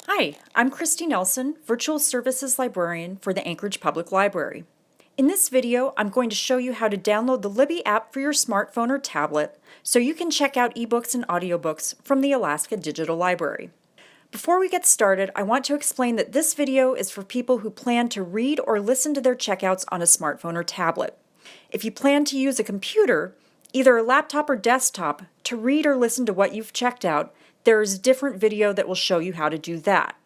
Hi, I'm Christy Nelson, Virtual Services Librarian for the Anchorage Public Library. In this video, I'm going to show you how to download the Libby app for your smartphone or tablet so you can check out ebooks and audiobooks from the Alaska Digital Library. Before we get started, I want to explain that this video is for people who plan to read or listen to their checkouts on a smartphone or tablet. If you plan to use a computer, either a laptop or desktop, to read or listen to what you've checked out, there is a different video that will show you how to do that.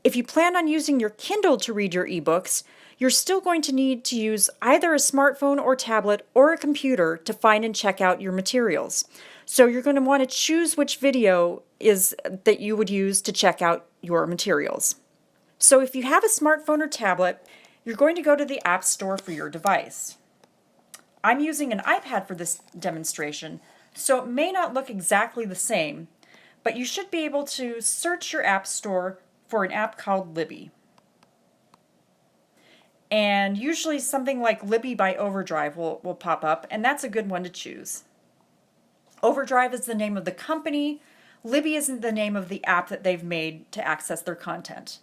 If you plan on using your Kindle to read your ebooks, you're still going to need to use either a smartphone or tablet or a computer to find and check out your materials. So you're going to want to choose which video is that you would use to check out your materials. So if you have a smartphone or tablet, you're going to go to the App Store for your device. I'm using an iPad for this demonstration, so it may not look exactly the same, but you should be able to search your App Store for an app called Libby. And usually something like Libby by Overdrive will pop up, and that's a good one to choose. Overdrive is the name of the company. Libby isn't the name of the app that they've made to access their content.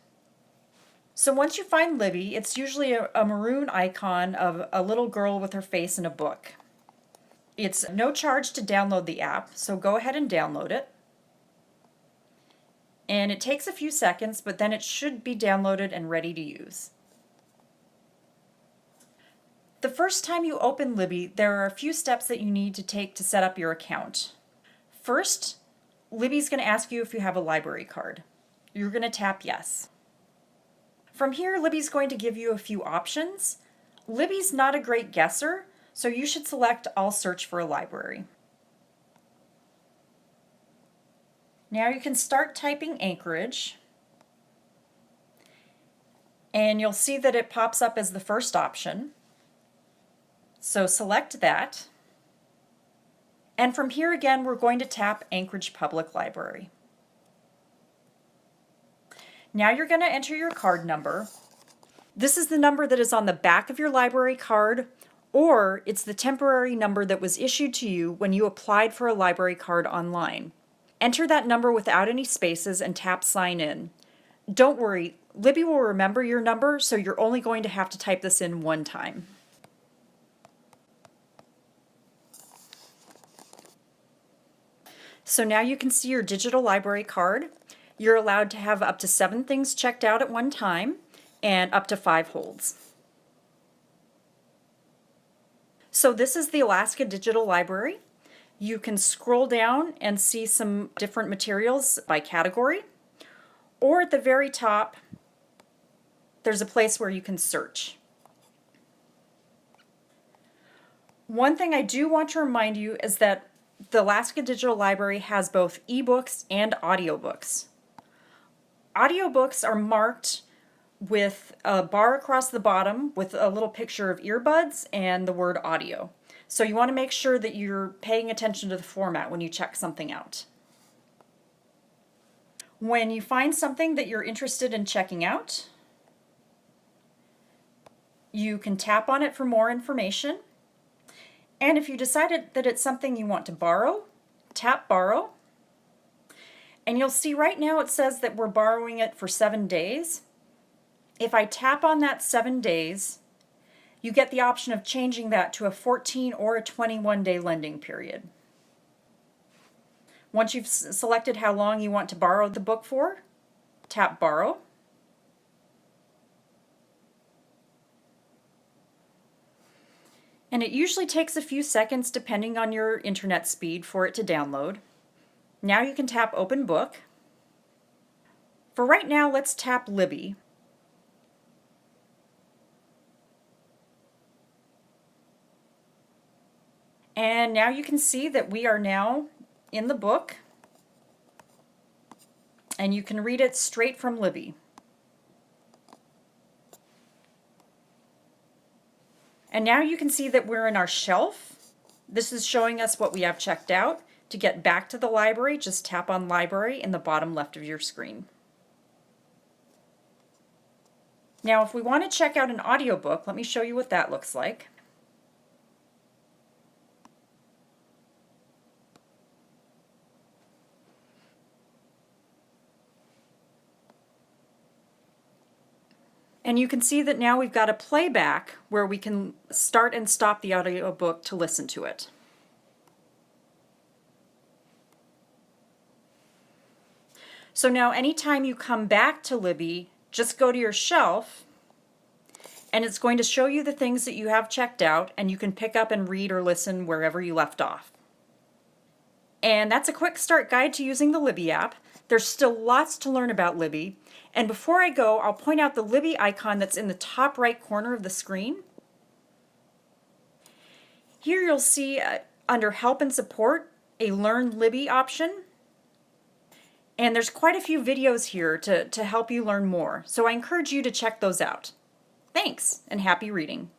So once you find Libby, it's usually a maroon icon of a little girl with her face in a book. It's no charge to download the app, so go ahead and download it. And it takes a few seconds, but then it should be downloaded and ready to use. The first time you open Libby, there are a few steps that you need to take to set up your account. First, Libby's going to ask you if you have a library card. You're going to tap yes. From here, Libby's going to give you a few options. Libby's not a great guesser, so you should select I'll search for a library. Now you can start typing Anchorage, and you'll see that it pops up as the first option. So select that. And from here again, we're going to tap Anchorage Public Library. Now you're going to enter your card number. This is the number that is on the back of your library card, or it's the temporary number that was issued to you when you applied for a library card online. Enter that number without any spaces and tap Sign In. Don't worry, Libby will remember your number, so you're only going to have to type this in one time. So now you can see your digital library card. You're allowed to have up to 7 things checked out at one time and up to 5 holds. So this is the Alaska Digital Library. You can scroll down and see some different materials by category, or at the very top, there's a place where you can search. One thing I do want to remind you is that the Alaska Digital Library has both ebooks and audiobooks. Audiobooks are marked with a bar across the bottom with a little picture of earbuds and the word audio. So you want to make sure that you're paying attention to the format when you check something out. When you find something that you're interested in checking out, you can tap on it for more information. And if you decided that it's something you want to borrow, tap Borrow. And you'll see right now it says that we're borrowing it for 7 days. If I tap on that 7 days, you get the option of changing that to a 14 or a 21-day lending period. Once you've selected how long you want to borrow the book for, tap Borrow. And it usually takes a few seconds depending on your internet speed for it to download. Now you can tap Open Book. For right now, let's tap Libby. And now you can see that we are now in the book, and you can read it straight from Libby. And now you can see that we're in our shelf. This is showing us what we have checked out. To get back to the library, just tap on Library in the bottom left of your screen. Now if we want to check out an audiobook, let me show you what that looks like. And you can see that now we've got a playback where we can start and stop the audiobook to listen to it. So now anytime you come back to Libby, just go to your shelf and it's going to show you the things that you have checked out, and you can pick up and read or listen wherever you left off. And that's a quick start guide to using the Libby app. There's still lots to learn about Libby. And before I go, I'll point out the Libby icon that's in the top right corner of the screen. Here you'll see under Help and Support a Learn Libby option. And there's quite a few videos here to help you learn more, so I encourage you to check those out. Thanks, and happy reading.